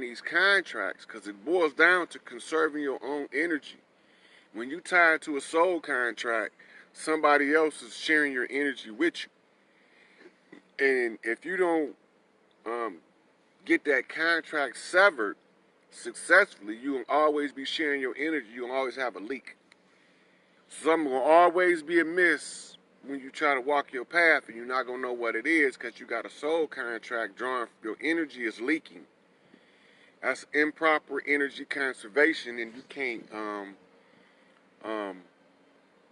these contracts, because it boils down to conserving your own energy. When you tie into a soul contract, somebody else is sharing your energy with you. And if you don't get that contract severed successfully, you will always be sharing your energy. You'll always have a leak. Something will always be amiss when you try to walk your path, and you're not going to know what it is because you got a soul contract drawing. Your energy is leaking. That's improper energy conservation, and you can't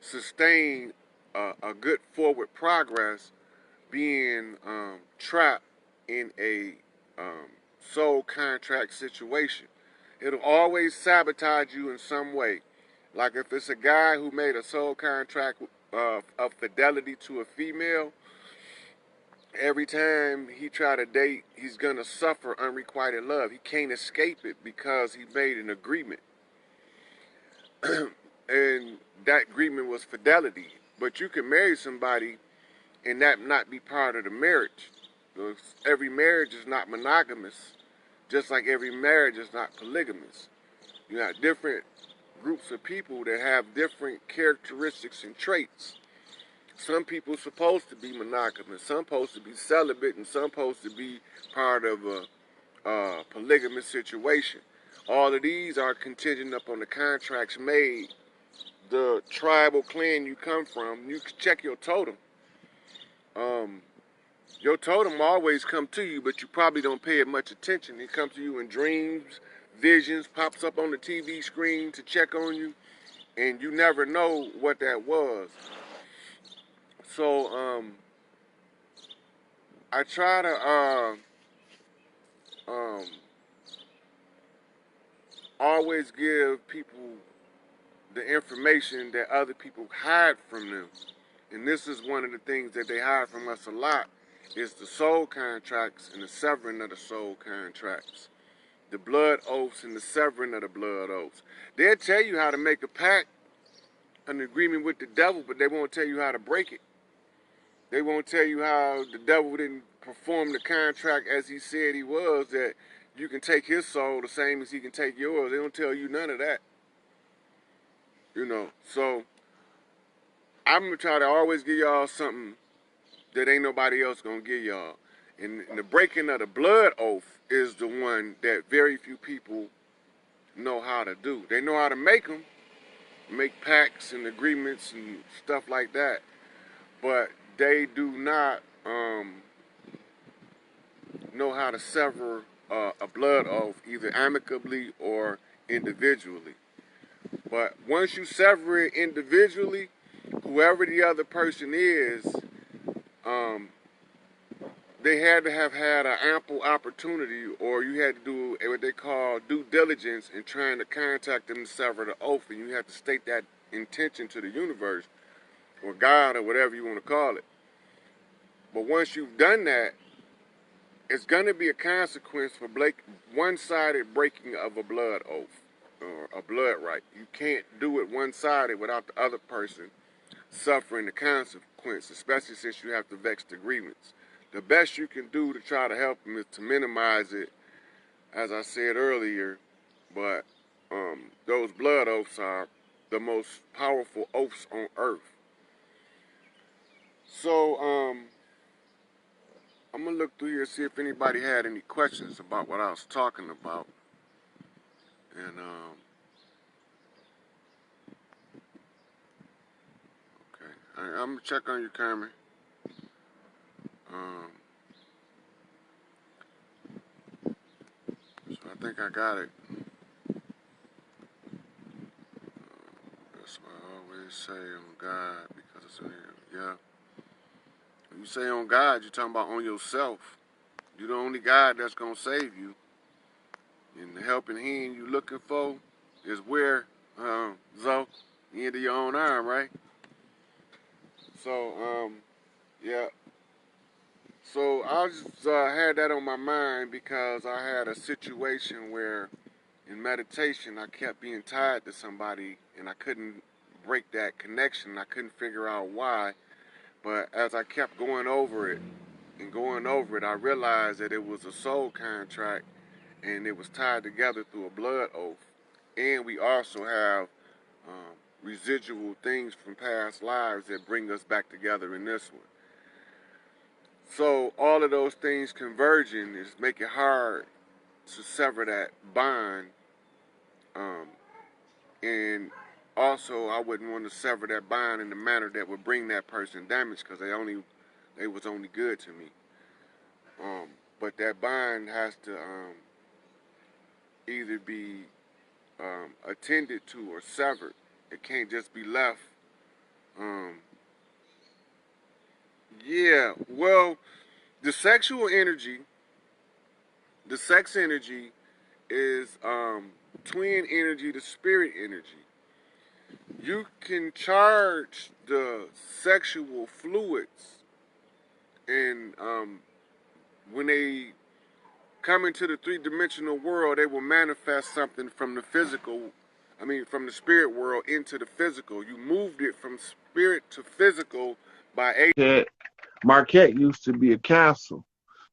sustain a good forward progress being trapped in a soul contract situation. It'll always sabotage you in some way. Like if it's a guy who made a soul contract of fidelity to a female, every time he try to date, he's going to suffer unrequited love. He can't escape it because he made an agreement. And that agreement was fidelity. But you can marry somebody and that not be part of the marriage. Every marriage is not monogamous, just like every marriage is not polygamous. You got different groups of people that have different characteristics and traits. Some people are supposed to be monogamous, some supposed to be celibate, and some supposed to be part of a polygamous situation. All of these are contingent upon the contracts made. The tribal clan you come from, you can check your totem. Your totem always come to you, but you probably don't pay it much attention. It comes to you in dreams, visions, pops up on the TV screen to check on you, and you never know what that was. So I try to always give people the information that other people hide from them. And this is one of the things that they hide from us a lot, is the soul contracts and the severing of the soul contracts. The blood oaths and the severing of the blood oaths. They'll tell you how to make a pact, an agreement with the devil, but they won't tell you how to break it. They won't tell you how the devil didn't perform the contract as he said he was, that you can take his soul the same as he can take yours. They don't tell you none of that. You know, so I'm going to try to always give y'all something that ain't nobody else going to give y'all. And the breaking of the blood oath is the one that very few people know how to do. They know how to make them, make pacts and agreements and stuff like that, but they do not know how to sever a blood oath, either amicably or individually. But once you sever it individually, whoever the other person is, they had to have had an ample opportunity, or you had to do what they call due diligence in trying to contact them to sever the oath, and you have to state that intention to the universe, or God, or whatever you want to call it. But once you've done that, it's going to be a consequence for one-sided breaking of a blood oath, or a blood right. You can't do it one-sided without the other person suffering the consequence, especially since you have to vex the grievance. The best you can do to try to help them is to minimize it, as I said earlier, but those blood oaths are the most powerful oaths on earth. So, I'm going to look through here and see if anybody had any questions about what I was talking about. And, okay. I'm going to check on you, Carmen. So I think I got it. That's what I always say on God, because it's in here. Yeah. When you say on God, you're talking about on yourself. You're the only God that's going to save you. And the helping hand you're looking for is where, Zoe, the end of your own arm, right? So, yeah. So I just had that on my mind because I had a situation where in meditation I kept being tied to somebody and I couldn't break that connection. I couldn't figure out why. But as I kept going over it and going over it, I realized that it was a soul contract and it was tied together through a blood oath. And we also have residual things from past lives that bring us back together in this one. So all of those things converging is make it hard to sever that bond. And also, I wouldn't want to sever that bond in the manner that would bring that person damage, because they was only good to me. But that bond has to either be attended to or severed. It can't just be left. Yeah, well, the sexual energy, the sex energy is twin energy to spirit energy. You can charge the sexual fluids, and when they come into the three-dimensional world, they will manifest something from the physical, from the spirit world into the physical. You moved it from spirit to physical by that Marquette used to be a castle.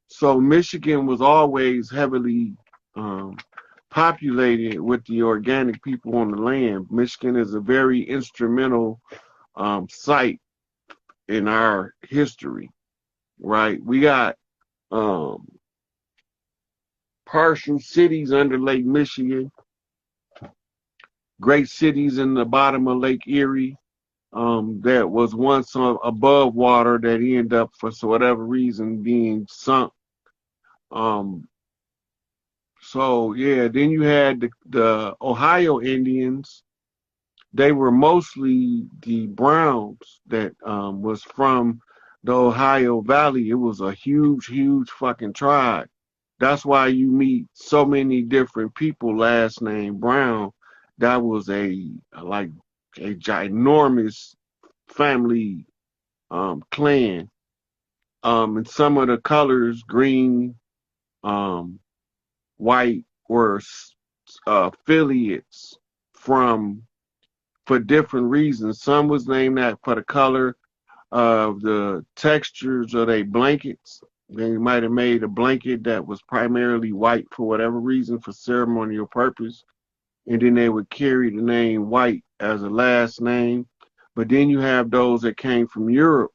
So Michigan was always heavily populated with the organic people on the land. Michigan is a very instrumental site in our history, right? We got partial cities under Lake Michigan, great cities in the bottom of Lake Erie, that was once above water that ended up, for whatever reason, being sunk. So yeah, then you had the Ohio Indians. They were mostly the Browns that was from the Ohio Valley. It was a huge, huge fucking tribe. That's why you meet so many different people last name Brown. That was a ginormous family clan. And some of the colors, green, white, were affiliates for different reasons. Some was named that for the color of the textures of their blankets. They might have made a blanket that was primarily white for whatever reason, for ceremonial purpose, and then they would carry the name White as a last name. But then you have those that came from Europe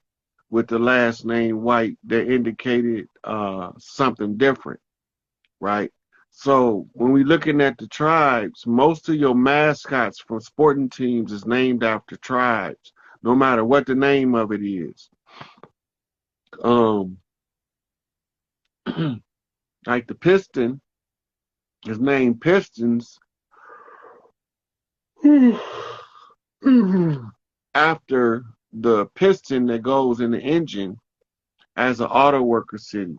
with the last name White that indicated something different, right? So when we're looking at the tribes, most of your mascots from sporting teams is named after tribes, no matter what the name of it is. Like the Piston is named Pistons after the piston that goes in the engine as an auto worker city.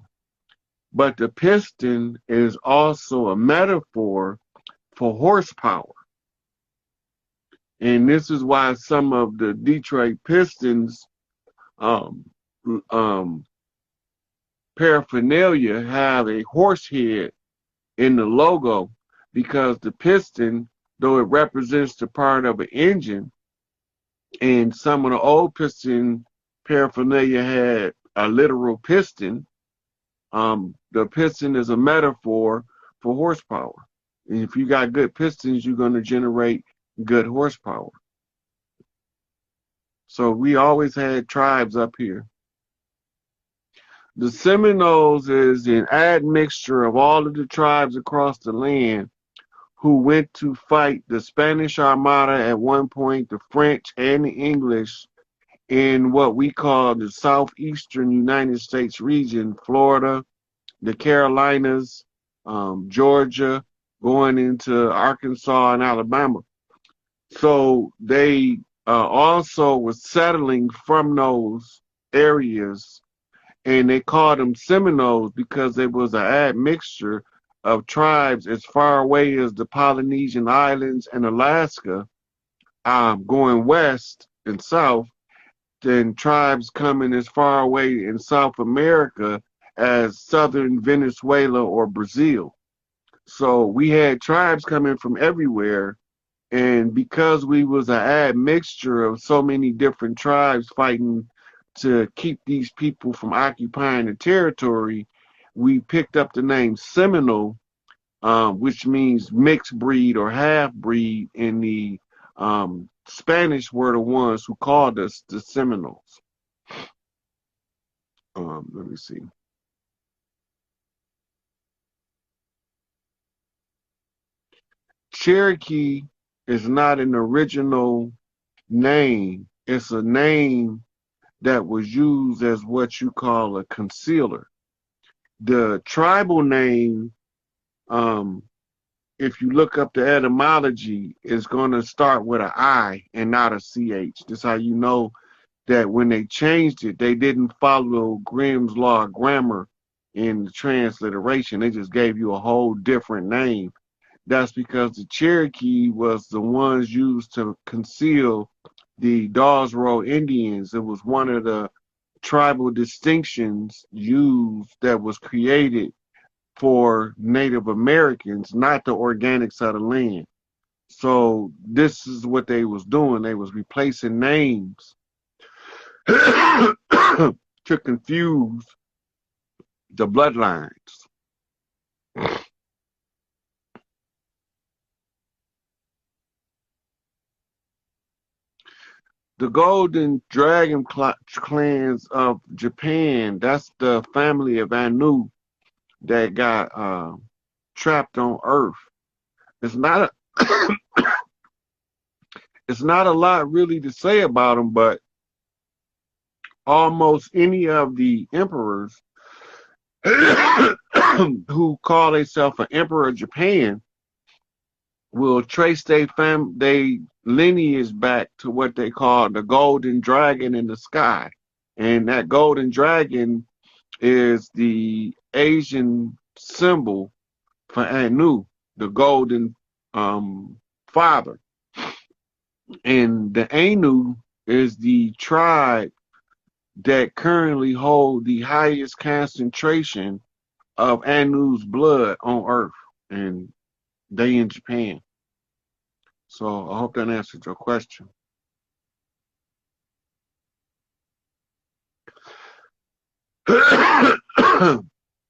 But the piston is also a metaphor for horsepower. And this is why some of the Detroit Pistons paraphernalia have a horse head in the logo, because the piston, though it represents the part of an engine, and some of the old piston paraphernalia had a literal piston, the piston is a metaphor for horsepower. And if you got good pistons, you're going to generate good horsepower. So we always had tribes up here. The Seminoles is an admixture of all of the tribes across the land who went to fight the Spanish Armada at one point, the French and the English, in what we call the southeastern United States region, Florida, the Carolinas, Georgia, going into Arkansas and Alabama. So they also were settling from those areas, and they called them Seminoles because there was an admixture of tribes as far away as the Polynesian Islands and Alaska, going west and south, than tribes coming as far away in South America as southern Venezuela or Brazil. So we had tribes coming from everywhere, and because we was an admixture of so many different tribes fighting to keep these people from occupying the territory, we picked up the name Seminole which means mixed breed or half breed. In the Spanish were the ones who called us the Seminoles. Let me see. Cherokee is not an original name. It's a name that was used as what you call a concealer. The tribal name, um, if you look up the etymology, is going to start with an I and not a CH. This is how you know that when they changed it, they didn't follow Grimm's Law of Grammar in the transliteration. They just gave you a whole different name. That's because the Cherokee was the ones used to conceal the Dawes Road Indians. It was one of the tribal distinctions used that was created for Native Americans, not the organics of the land. So this is what they was doing. They was replacing names to confuse the bloodlines. The Golden Dragon clans of Japan, that's the family of Anu that got trapped on Earth. It's not a, it's not a lot really to say about them, but almost any of the emperors who call themselves an emperor of Japan will trace their lineage back to what they call the golden dragon in the sky. And that golden dragon is the Asian symbol for Anu, the golden father. And the Anu is the tribe that currently hold the highest concentration of Anu's blood on Earth. And they in Japan. So I hope that answered your question.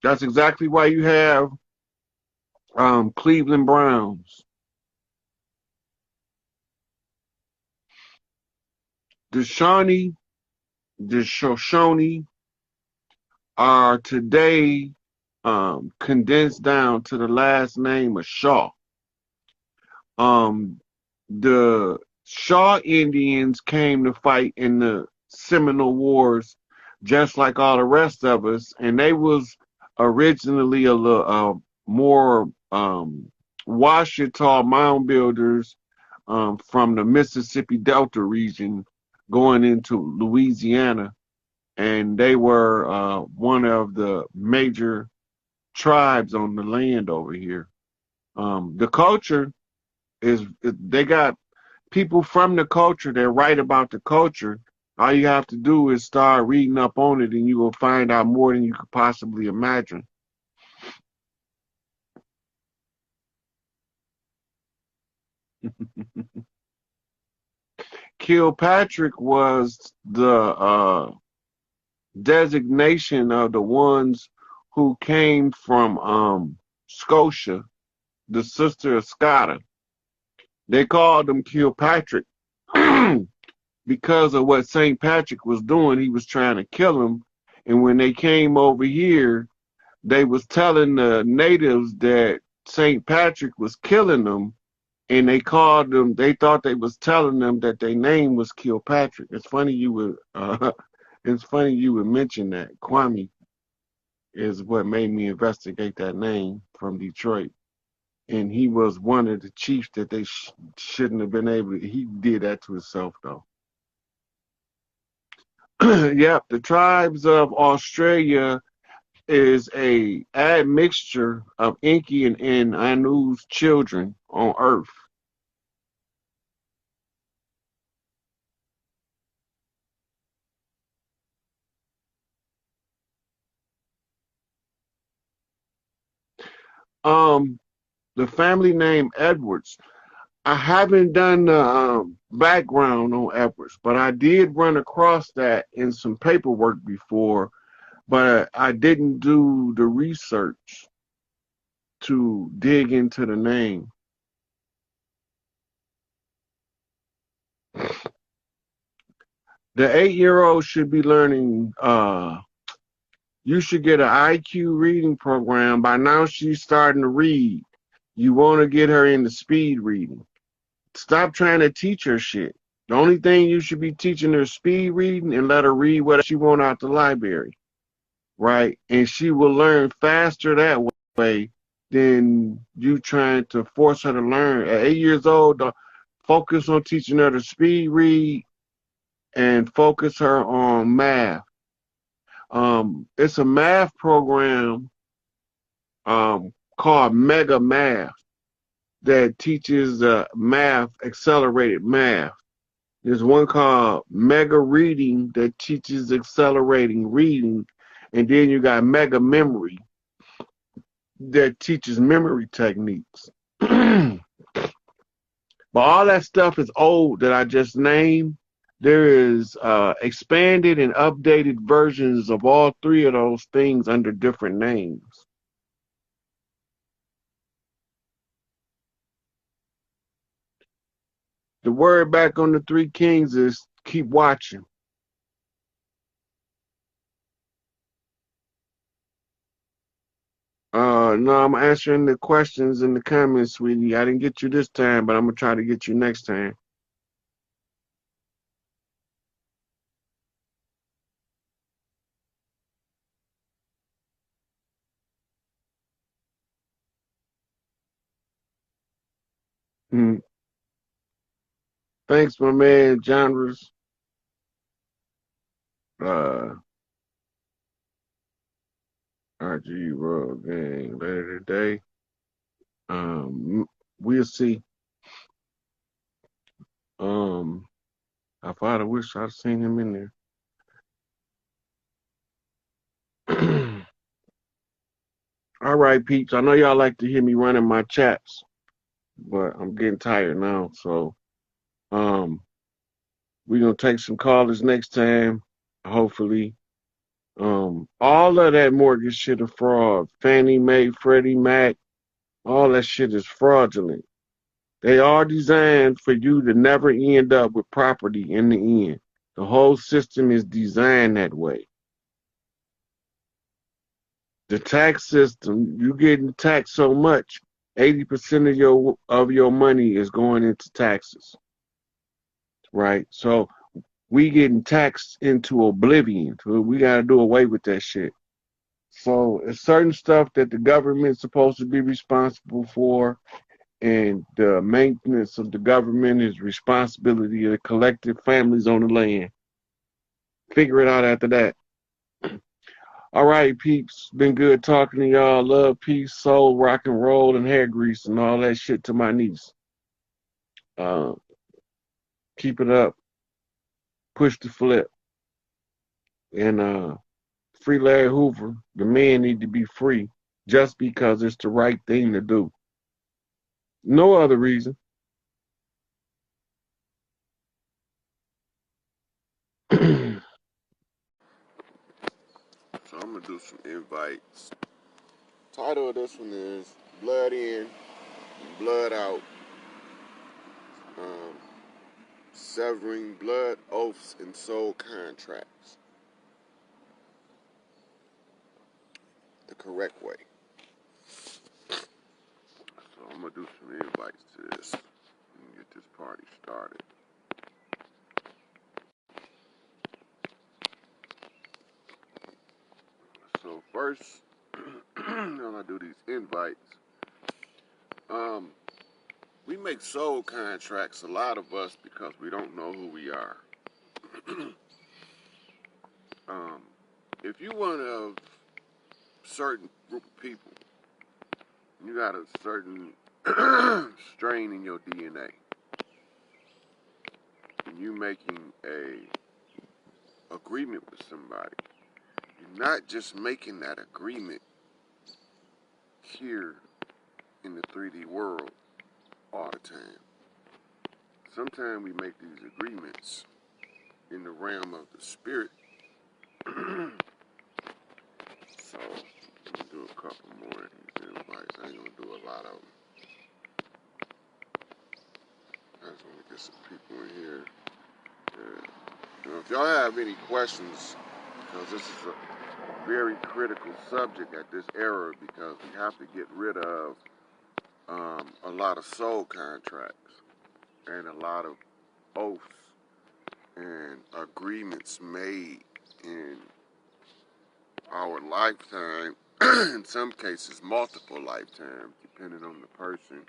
That's exactly why you have Cleveland Browns. The Shoshone are today condensed down to the last name of Shaw. The Shaw Indians came to fight in the Seminole Wars just like all the rest of us, and they was originally a little more Washita mound builders from the Mississippi Delta region going into Louisiana, and they were one of the major tribes on the land over here. The culture they got people from the culture that write about the culture. All you have to do is start reading up on it, and you will find out more than you could possibly imagine. Kilpatrick was the designation of the ones who came from Scotia, the sister of Scotta. They called them Kilpatrick because of what St. Patrick was doing. He was trying to kill them. And when they came over here, they was telling the natives that St. Patrick was killing them. And they called them, they thought they was telling them that their name was Kilpatrick. It's funny you would mention that. Kwame is what made me investigate that name from Detroit. And he was one of the chiefs that they shouldn't have been able to. He did that to himself, though. Yep, the tribes of Australia is a admixture of Inky and Anu's children on Earth. The family name Edwards. I haven't done the background on Edwards, but I did run across that in some paperwork before, but I didn't do the research. to dig into the name. The 8-year-old should be learning, you should get an IQ reading program. By now she's starting to read. You want to get her into speed reading. Stop trying to teach her shit. The only thing you should be teaching her is speed reading and let her read what she want out the library, right? And she will learn faster that way than you trying to force her to learn. At 8 years old, focus on teaching her to speed read and focus her on math. It's a math program called Mega Math that teaches math, accelerated math. There's one called Mega Reading that teaches accelerating reading. And then you got Mega Memory that teaches memory techniques. But all that stuff is old that I just named. There is expanded and updated versions of all three of those things under different names. The word back on the Three Kings is keep watching. No, I'm answering the questions in the comments, sweetie. I didn't get you this time, but I'm gonna try to get you next time. Mm. Thanks, my man, genres. Uh, RG Road Gang later today. We'll see. I thought I wish I'd seen him in there. All right, peeps. I know y'all like to hear me running my chats, but I'm getting tired now. So, um, we're gonna take some callers next time, hopefully. All of that mortgage shit is fraud. Fannie Mae, Freddie Mac, all that shit is fraudulent. They are designed for you to never end up with property in the end. The whole system is designed that way. The tax system, you getting taxed so much, 80% of your money is going into taxes, right? So we getting taxed into oblivion. So we got to do away with that shit. So it's certain stuff that the government's supposed to be responsible for, and the maintenance of the government is responsibility of the collective families on the land. Figure it out after that. All right, peeps. Been good talking to y'all. Love, peace, soul, rock and roll, and hair grease and all that shit to my niece. Uh, keep it up. Push the flip. And free Larry Hoover. The men need to be free just because it's the right thing to do. No other reason. So I'm gonna do some invites. Title of this one is Blood In, Blood Out. Um, Severing blood oaths and soul contracts the correct way. So I'm gonna do some invites to this and get this party started. So first, when I do these invites, um, we make soul contracts, a lot of us, because we don't know who we are. um, if you one of certain group of people, you got a certain strain in your DNA, and you making a agreement with somebody, you're not just making that agreement here in the 3D world all the time. Sometimes we make these agreements in the realm of the spirit. So, let me do a couple more of these invites. I I ain't gonna do a lot of them. I just want to get some people in here. Yeah. You know, if y'all have any questions, because this is a very critical subject at this era, because we have to get rid of a lot of soul contracts and a lot of oaths and agreements made in our lifetime, in some cases multiple lifetimes, depending on the person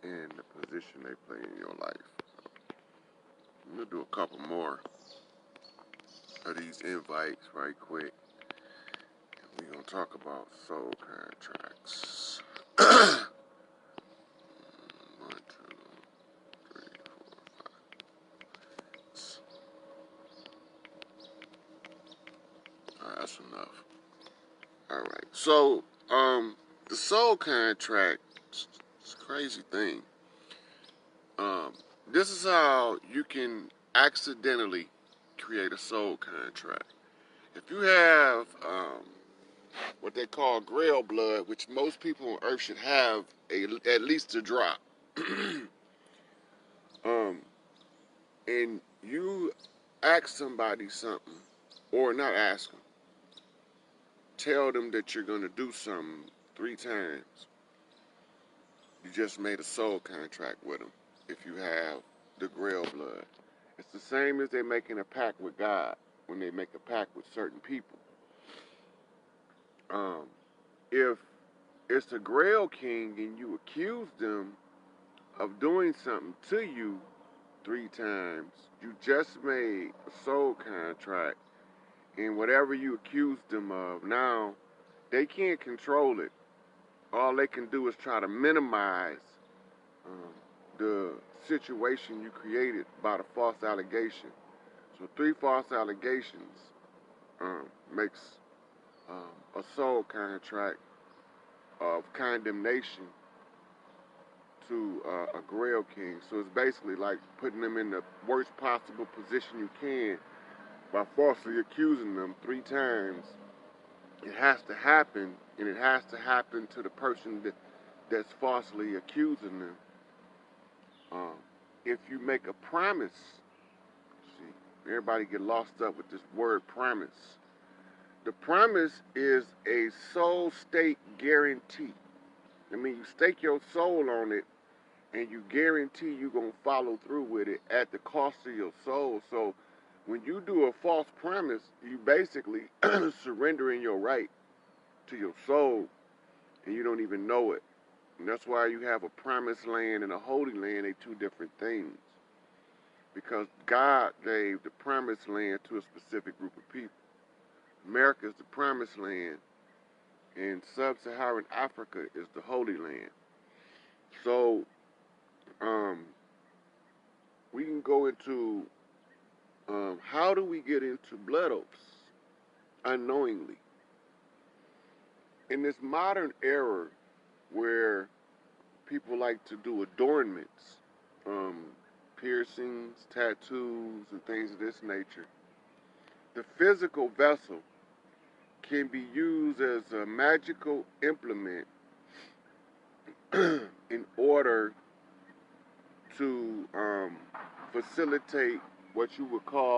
and the position they play in your life. I'm gonna do a couple more of these invites right quick. We're gonna talk about soul contracts. 1, 2, 3, 4, 5. Alright, that's enough. Alright. So, the soul contract, it's a crazy thing. This is how you can accidentally create a soul contract. If you have what they call grail blood, which most people on Earth should have at least a drop, and you ask somebody something, or not ask them, tell them that you're going to do something 3 times, you just made a soul contract with them if you have the grail blood. It's the same as they making a pact with God when they make a pact with certain people. If it's a grail king and you accuse them of doing something to you 3 times, you just made a soul contract, and whatever you accused them of, now they can't control it. All they can do is try to minimize the situation you created by the false allegation. So 3 false allegations makes a soul contract of condemnation to a grail king. So it's basically like putting them in the worst possible position you can by falsely accusing them 3 times. It has to happen, and it has to happen to the person that's falsely accusing them. If you make a promise, see, everybody get lost up with this word promise. The promise is a soul state guarantee. I mean, you stake your soul on it, and you guarantee you're going to follow through with it at the cost of your soul. So when you do a false promise, you basically surrendering your right to your soul, and you don't even know it. And that's why you have a promised land and a holy land. They're 2 different things. Because God gave the promised land to a specific group of people. America is the promised land, and sub-Saharan Africa is the holy land. So, we can go into how do we get into blood oaths unknowingly. In this modern era where people like to do adornments, piercings, tattoos, and things of this nature, the physical vessel can be used as a magical implement in order to facilitate what you would call